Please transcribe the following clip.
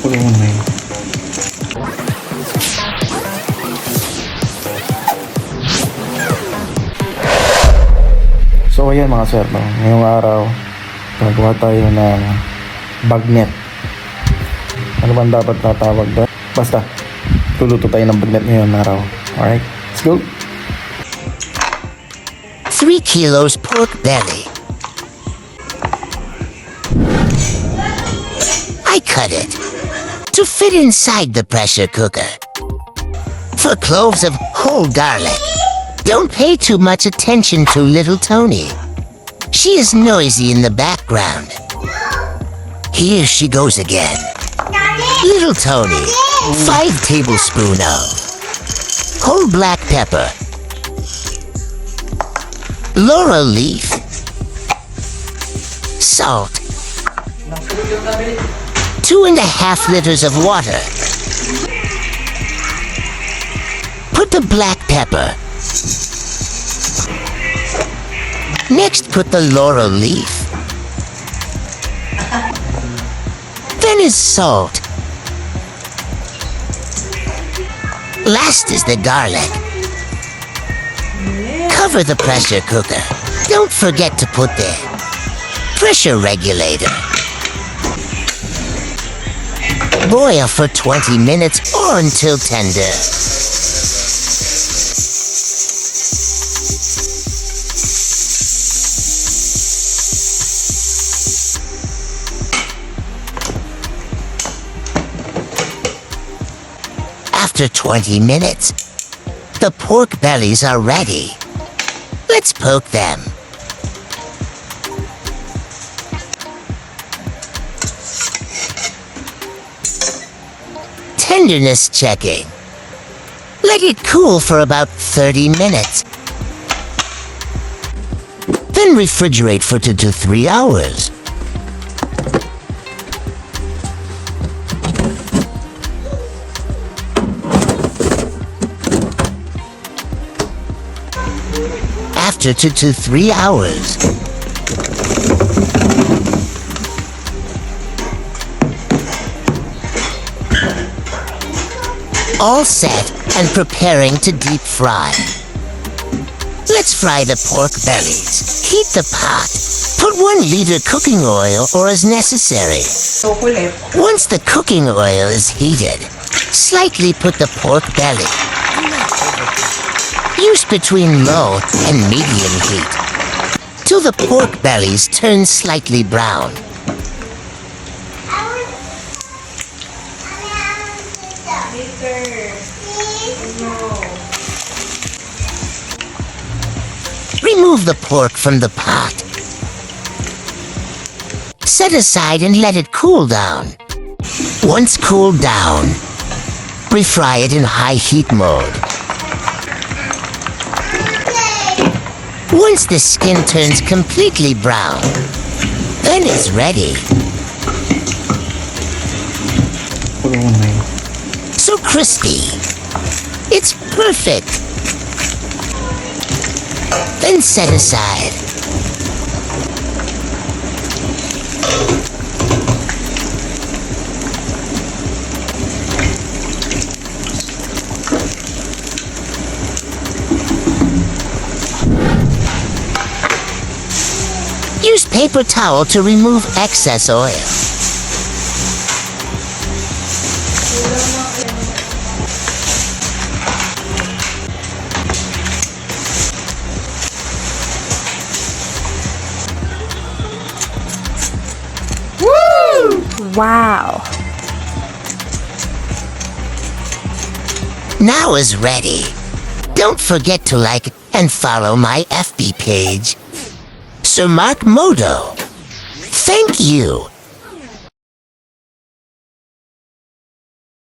Kulungan na yun. So ayan mga sir, no? Ngayong araw gagawa tayo ng bagnet. Ano bang dapat natawag doon? Basta luluto tayo ng bagnet ngayong araw. Alright, let's go! 3 kilos pork belly. I cut it to fit inside the pressure cooker. For cloves of whole garlic. Don't pay too much attention to little Tony. She is noisy in the background. Here she goes again. Little Tony, 5 tablespoons of whole black pepper, laurel leaf, salt, 2.5 liters of water. Put the black pepper. Next, put the laurel leaf. Then is salt. Last is the garlic. Cover the pressure cooker. Don't forget to put the pressure regulator. Boil for 20 minutes or until tender. After 20 minutes, the pork bellies are ready. Let's poke them. Tenderness checking. Let it cool for about 30 minutes. Then refrigerate for 2 to 3 hours. After 2 to 3 hours, all set and preparing to deep fry. Let's fry the pork bellies. Heat the pot. Put 1 liter cooking oil or as necessary. Once the cooking oil is heated, slightly put the pork belly. Use between low and medium heat till the pork bellies turn slightly brown. Remove the pork from the pot. Set aside and let it cool down. Once cooled down, refry it in high heat mode. Once the skin turns completely brown, then it's ready. Kulungan na yun. So crispy. It's perfect. Then set aside. Use paper towel to remove excess oil. Woo! Wow. Now is ready. Don't forget to like and follow my FB page. Sir Mark Modo. Thank you.